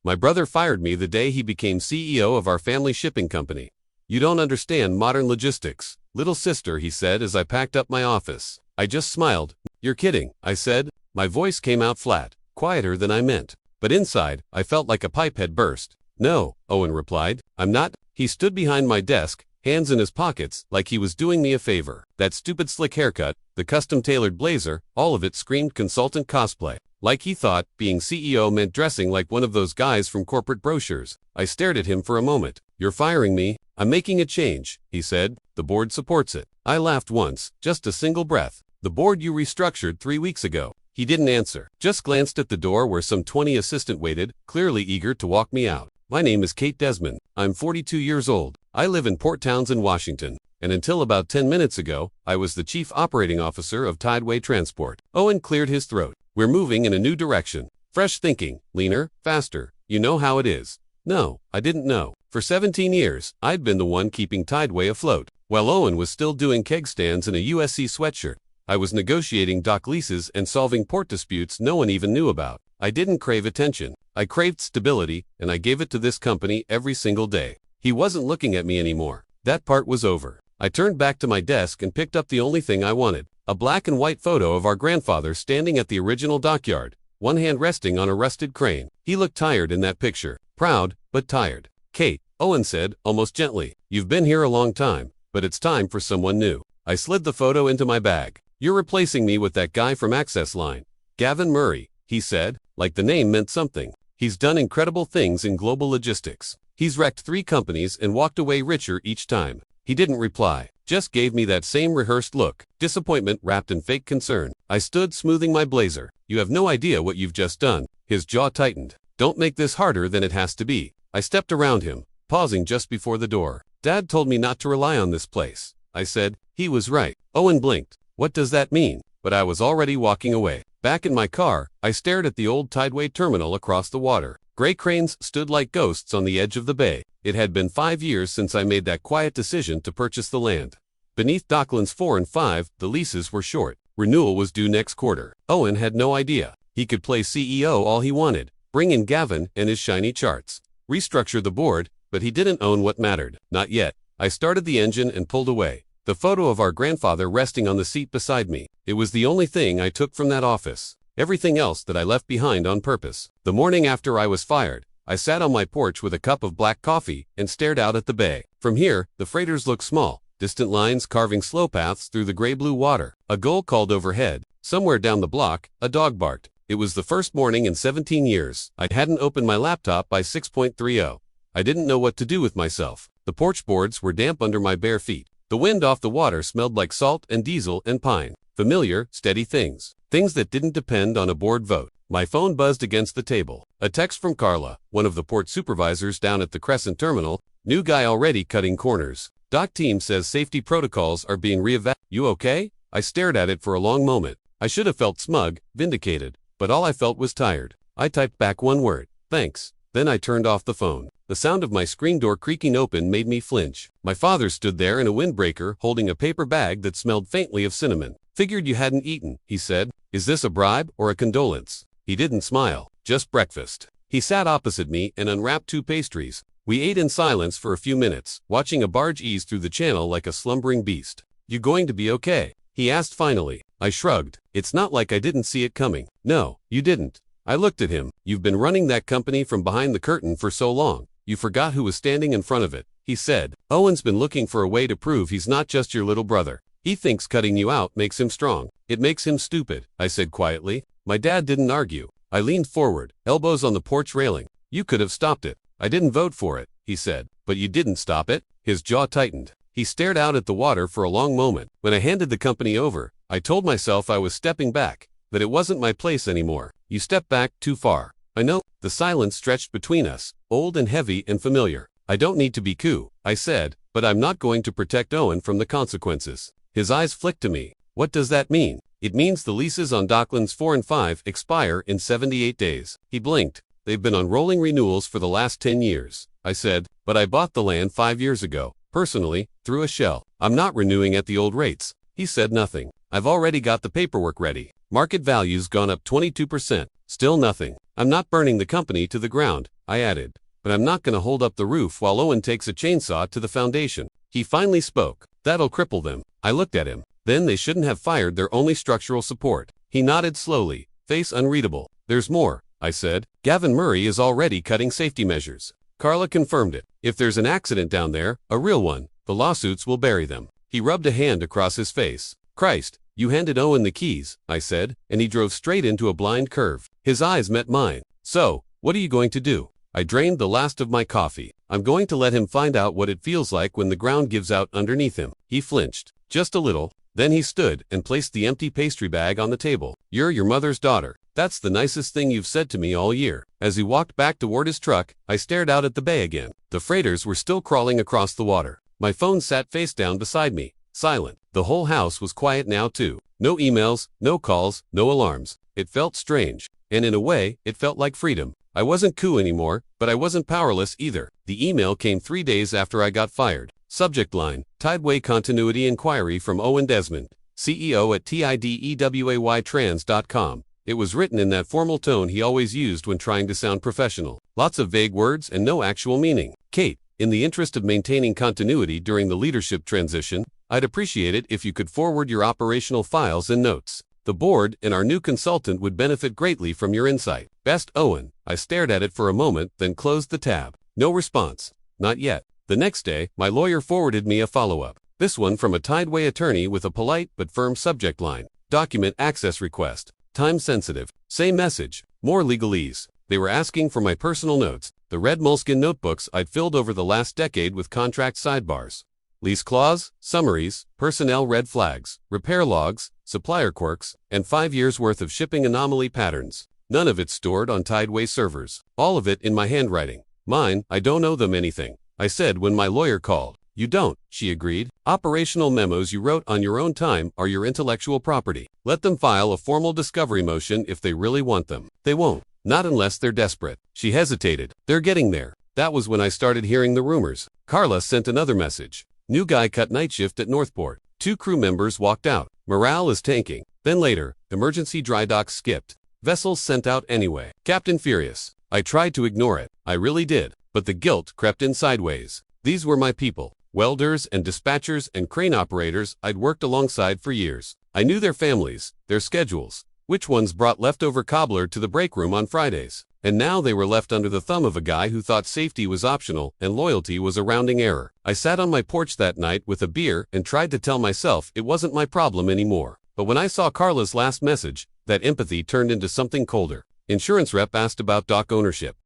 My brother fired me the day he became CEO of our family shipping company. You don't understand modern logistics, little sister, he said as I packed up my office. I just smiled. You're kidding, I said. My voice came out flat, quieter than I meant. But inside, I felt like a pipe had burst. No, Owen replied. I'm not. He stood behind my desk, hands in his pockets, like he was doing me a favor. That stupid slick haircut, the custom-tailored blazer, all of it screamed consultant cosplay. Like he thought being CEO meant dressing like one of those guys from corporate brochures. I stared at him for a moment. You're firing me? I'm making a change, he said. The board supports it. I laughed once, just a single breath. The board you restructured 3 weeks ago. He didn't answer, just glanced at the door where some 20 assistants waited, clearly eager to walk me out. My name is Kate Desmond. I'm 42 years old. I live in Port Townsend, Washington. And until about 10 minutes ago, I was the Chief Operating Officer of Tideway Transport. Owen cleared his throat. We're moving in a new direction. Fresh thinking, leaner, faster. You know how it is. No, I didn't know. For 17 years, I'd been the one keeping Tideway afloat. While Owen was still doing keg stands in a USC sweatshirt, I was negotiating dock leases and solving port disputes no one even knew about. I didn't crave attention. I craved stability, and I gave it to this company every single day. He wasn't looking at me anymore. That part was over. I turned back to my desk and picked up the only thing I wanted, a black and white photo of our grandfather standing at the original dockyard, one hand resting on a rusted crane. He looked tired in that picture, proud, but tired. Kate, Owen said, almost gently, you've been here a long time, but it's time for someone new. I slid the photo into my bag. You're replacing me with that guy from Access Line. Gavin Murray, he said, like the name meant something. He's done incredible things in global logistics. He's wrecked 3 companies and walked away richer each time. He didn't reply, just gave me that same rehearsed look, disappointment wrapped in fake concern. I stood smoothing my blazer. You have no idea what you've just done. His jaw tightened. Don't make this harder than it has to be. I stepped around him, pausing just before the door. Dad told me not to rely on this place. I said. He was right. Owen blinked. What does that mean? But I was already walking away. Back in my car, I stared at the old Tideway terminal across the water. Gray cranes stood like ghosts on the edge of the bay. It had been 5 years since I made that quiet decision to purchase the land. Beneath Docklands 4 and 5, the leases were short. Renewal was due next quarter. Owen had no idea. He could play CEO all he wanted, bring in Gavin and his shiny charts, restructure the board, but he didn't own what mattered. Not yet. I started the engine and pulled away. The photo of our grandfather resting on the seat beside me. It was the only thing I took from that office. Everything else that I left behind on purpose. The morning after I was fired, I sat on my porch with a cup of black coffee and stared out at the bay. From here, the freighters looked small, distant lines carving slow paths through the gray-blue water. A gull called overhead. Somewhere down the block, a dog barked. It was the first morning in 17 years. I hadn't opened my laptop by 6:30. I didn't know what to do with myself. The porch boards were damp under my bare feet. The wind off the water smelled like salt and diesel and pine. Familiar, steady things. Things that didn't depend on a board vote. My phone buzzed against the table. A text from Carla, one of the port supervisors down at the Crescent Terminal. New guy already cutting corners. Dock team says safety protocols are being reevaluated. You okay? I stared at it for a long moment. I should have felt smug, vindicated, but all I felt was tired. I typed back one word. Thanks. Then I turned off the phone. The sound of my screen door creaking open made me flinch. My father stood there in a windbreaker holding a paper bag that smelled faintly of cinnamon. Figured you hadn't eaten, he said. Is this a bribe or a condolence? He didn't smile. Just breakfast. He sat opposite me and unwrapped 2 pastries. We ate in silence for a few minutes, watching a barge ease through the channel like a slumbering beast. You going to be okay? He asked finally. I shrugged. It's not like I didn't see it coming. No, you didn't. I looked at him. You've been running that company from behind the curtain for so long. You forgot who was standing in front of it, he said. Owen's been looking for a way to prove he's not just your little brother. He thinks cutting you out makes him strong. It makes him stupid, I said quietly. My dad didn't argue. I leaned forward, elbows on the porch railing. You could have stopped it. I didn't vote for it, he said. But you didn't stop it? His jaw tightened. He stared out at the water for a long moment. When I handed the company over, I told myself I was stepping back, that it wasn't my place anymore. You stepped back too far. I know. The silence stretched between us, old and heavy and familiar. I don't need to be cool, I said, but I'm not going to protect Owen from the consequences. His eyes flicked to me. What does that mean? It means the leases on Docklands 4 and 5 expire in 78 days. He blinked. They've been on rolling renewals for the last 10 years, I said, but I bought the land 5 years ago, personally, through a shell. I'm not renewing at the old rates. He said nothing. I've already got the paperwork ready. Market value's gone up 22%. Still nothing. I'm not burning the company to the ground, I added. But I'm not gonna hold up the roof while Owen takes a chainsaw to the foundation. He finally spoke. That'll cripple them. I looked at him. Then they shouldn't have fired their only structural support. He nodded slowly, face unreadable. There's more, I said. Gavin Murray is already cutting safety measures. Carla confirmed it. If there's an accident down there, a real one, the lawsuits will bury them. He rubbed a hand across his face. Christ, you handed Owen the keys, I said, and he drove straight into a blind curve. His eyes met mine. So, what are you going to do? I drained the last of my coffee. I'm going to let him find out what it feels like when the ground gives out underneath him. He flinched. Just a little. Then he stood and placed the empty pastry bag on the table. You're your mother's daughter. That's the nicest thing you've said to me all year. As he walked back toward his truck, I stared out at the bay again. The freighters were still crawling across the water. My phone sat face down beside me, silent. The whole house was quiet now too. No emails, no calls, no alarms. It felt strange. And in a way, it felt like freedom. I wasn't cool anymore, but I wasn't powerless either. The email came 3 days after I got fired. Subject line, Tideway Continuity Inquiry from Owen Desmond, CEO at TIDEWAYTrans.com. It was written in that formal tone he always used when trying to sound professional. Lots of vague words and no actual meaning. Kate, in the interest of maintaining continuity during the leadership transition, I'd appreciate it if you could forward your operational files and notes. The board and our new consultant would benefit greatly from your insight. Best, Owen. I stared at it for a moment, then closed the tab. No response. Not yet. The next day, my lawyer forwarded me a follow-up. This one from a Tideway attorney with a polite but firm subject line. Document access request. Time sensitive. Same message. More legalese. They were asking for my personal notes, the red moleskin notebooks I'd filled over the last decade with contract sidebars. Lease clause, summaries, personnel red flags, repair logs, supplier quirks, and 5 years' worth of shipping anomaly patterns. None of it stored on Tideway servers. All of it in my handwriting. Mine, I don't owe them anything, I said when my lawyer called. You don't, she agreed. Operational memos you wrote on your own time are your intellectual property. Let them file a formal discovery motion if they really want them. They won't. Not unless they're desperate. She hesitated. They're getting there. That was when I started hearing the rumors. Carla sent another message. New guy cut night shift at Northport. 2 crew members walked out. Morale is tanking. Then later, emergency dry docks skipped. Vessels sent out anyway. Captain furious. I tried to ignore it. I really did. But the guilt crept in sideways. These were my people. Welders and dispatchers and crane operators I'd worked alongside for years. I knew their families, their schedules, which ones brought leftover cobbler to the break room on Fridays. And now they were left under the thumb of a guy who thought safety was optional and loyalty was a rounding error. I sat on my porch that night with a beer and tried to tell myself it wasn't my problem anymore. But when I saw Carla's last message, that empathy turned into something colder. Insurance rep asked about dock ownership.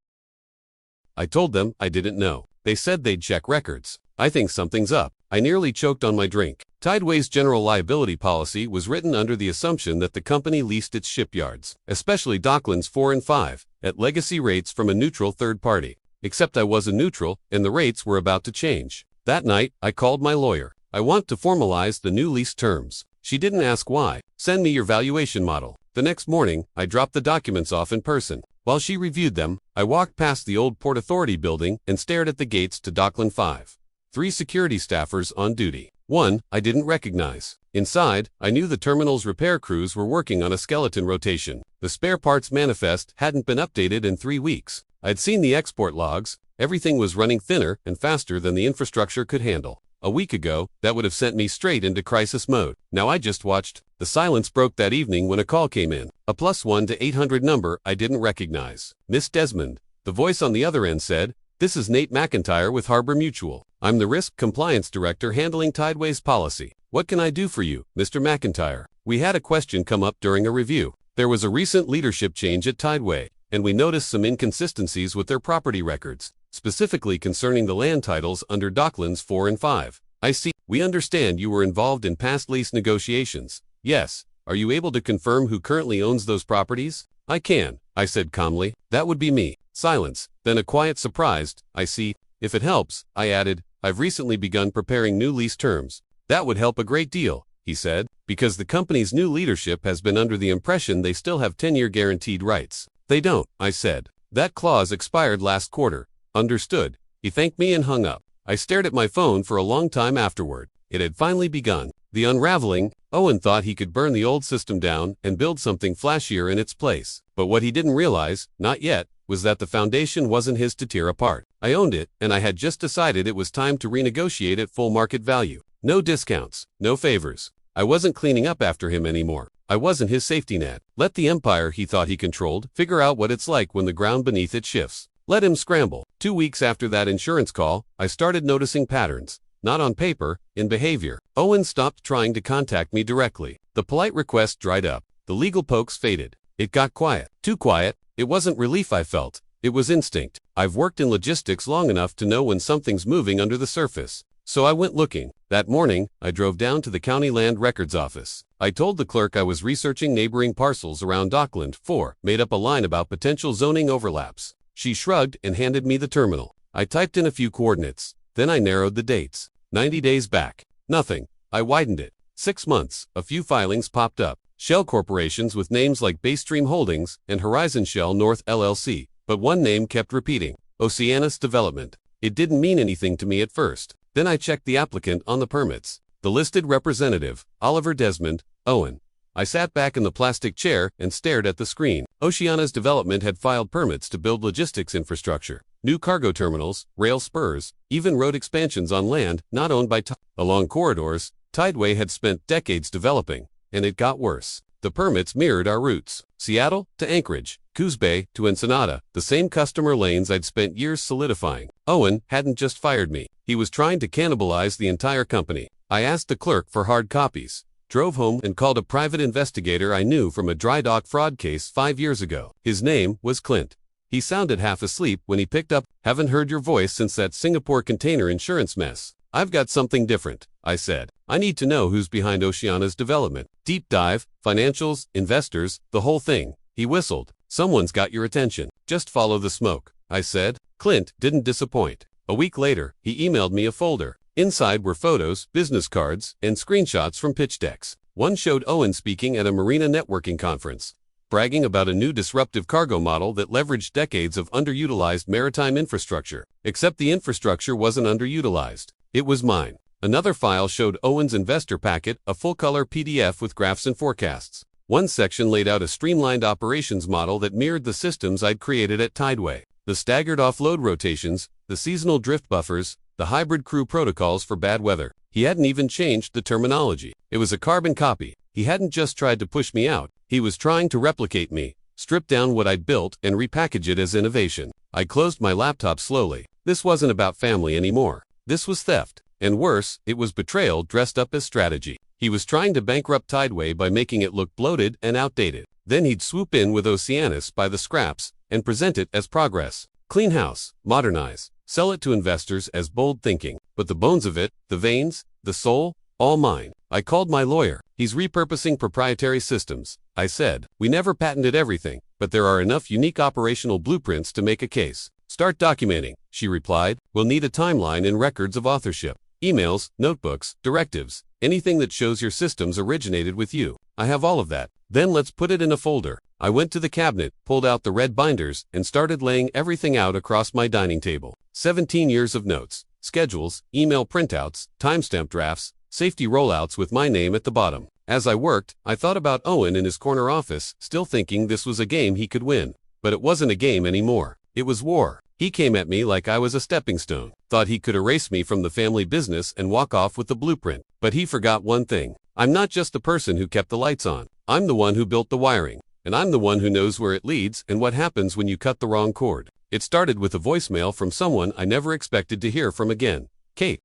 I told them I didn't know. They said they'd check records. I think something's up. I nearly choked on my drink. Tideway's general liability policy was written under the assumption that the company leased its shipyards, especially Docklands 4 and 5, at legacy rates from a neutral third party. Except I wasn't neutral, and the rates were about to change. That night, I called my lawyer. I want to formalize the new lease terms. She didn't ask why. Send me your valuation model. The next morning, I dropped the documents off in person. While she reviewed them, I walked past the old Port Authority building and stared at the gates to Dockland 5. 3 security staffers on duty. 1 I didn't recognize. Inside, I knew the terminal's repair crews were working on a skeleton rotation. The spare parts manifest hadn't been updated in 3 weeks. I'd seen the export logs. Everything was running thinner and faster than the infrastructure could handle. A week ago, that would have sent me straight into crisis mode. Now I just watched. The silence broke that evening when a call came in. A +1 to 800 number I didn't recognize. Miss Desmond. The voice on the other end said, "This is Nate McIntyre with Harbor Mutual. I'm the Risk Compliance Director handling Tideway's policy. What can I do for you, Mr. McIntyre? We had a question come up during a review. There was a recent leadership change at Tideway, and we noticed some inconsistencies with their property records, specifically concerning the land titles under Docklands 4 and 5. I see. We understand you were involved in past lease negotiations. Yes. Are you able to confirm who currently owns those properties?" "I can," I said calmly. "That would be me." Silence. Then a quiet surprised, "I see. If it helps," I added, "I've recently begun preparing new lease terms." "That would help a great deal," he said, "because the company's new leadership has been under the impression they still have 10-year guaranteed rights." "They don't," I said. "That clause expired last quarter." "Understood." He thanked me and hung up. I stared at my phone for a long time afterward. It had finally begun. The unraveling. Owen thought he could burn the old system down and build something flashier in its place. But what he didn't realize, not yet, was that the foundation wasn't his to tear apart. I owned it, and I had just decided it was time to renegotiate at full market value. No discounts, no favors. I wasn't cleaning up after him anymore. I wasn't his safety net. Let the empire he thought he controlled figure out what it's like when the ground beneath it shifts. Let him scramble. 2 weeks after that insurance call, I started noticing patterns. Not on paper, in behavior. Owen stopped trying to contact me directly. The polite requests dried up. The legal pokes faded. It got quiet. Too quiet. It wasn't relief I felt. It was instinct. I've worked in logistics long enough to know when something's moving under the surface. So I went looking. That morning, I drove down to the county land records office. I told the clerk I was researching neighboring parcels around Dockland 4, made up a line about potential zoning overlaps. She shrugged and handed me the terminal. I typed in a few coordinates. Then I narrowed the dates. 90 days back. Nothing. I widened it. 6 months. A few filings popped up. Shell corporations with names like Baystream Holdings and Horizon Shell North LLC. But one name kept repeating. Oceanus Development. It didn't mean anything to me at first. Then I checked the applicant on the permits. The listed representative, Oliver Desmond, Owen. I sat back in the plastic chair and stared at the screen. Oceanus Development had filed permits to build logistics infrastructure, new cargo terminals, rail spurs, even road expansions on land not owned by along corridors Tideway had spent decades developing, and it got worse. The permits mirrored our routes. Seattle to Anchorage, Coos Bay to Ensenada, the same customer lanes I'd spent years solidifying. Owen hadn't just fired me. He was trying to cannibalize the entire company. I asked the clerk for hard copies, drove home and called a private investigator I knew from a dry dock fraud case 5 years ago. His name was Clint. He sounded half asleep when he picked up. Haven't heard your voice since that Singapore container insurance mess. I've got something different, I said. I need to know who's behind Oceanus Development. Deep dive, financials, investors, the whole thing. He whistled. Someone's got your attention. Just follow the smoke, I said. Clint didn't disappoint. A week later, he emailed me a folder. Inside were photos, business cards, and screenshots from pitch decks. One showed Owen speaking at a marina networking conference, bragging about a new disruptive cargo model that leveraged decades of underutilized maritime infrastructure. Except the infrastructure wasn't underutilized. It was mine. Another file showed Owen's investor packet, a full-color PDF with graphs and forecasts. One section laid out a streamlined operations model that mirrored the systems I'd created at Tideway. The staggered offload rotations, the seasonal drift buffers, the hybrid crew protocols for bad weather. He hadn't even changed the terminology. It was a carbon copy. He hadn't just tried to push me out. He was trying to replicate me, strip down what I'd built and repackage it as innovation. I closed my laptop slowly. This wasn't about family anymore. This was theft. And worse, it was betrayal dressed up as strategy. He was trying to bankrupt Tideway by making it look bloated and outdated. Then he'd swoop in with Oceanus by the scraps and present it as progress. Clean house, modernize, sell it to investors as bold thinking. But the bones of it, the veins, the soul, all mine. I called my lawyer. He's repurposing proprietary systems. I said, we never patented everything, but there are enough unique operational blueprints to make a case. Start documenting, she replied. We'll need a timeline and records of authorship. Emails, notebooks, directives, anything that shows your systems originated with you. I have all of that. Then let's put it in a folder. I went to the cabinet, pulled out the red binders, and started laying everything out across my dining table. 17 years of notes, schedules, email printouts, timestamp drafts, safety rollouts with my name at the bottom. As I worked, I thought about Owen in his corner office, still thinking this was a game he could win. But it wasn't a game anymore. It was war. He came at me like I was a stepping stone, thought he could erase me from the family business and walk off with the blueprint. But he forgot one thing. I'm not just the person who kept the lights on. I'm the one who built the wiring. And I'm the one who knows where it leads and what happens when you cut the wrong cord. It started with a voicemail from someone I never expected to hear from again. Kate.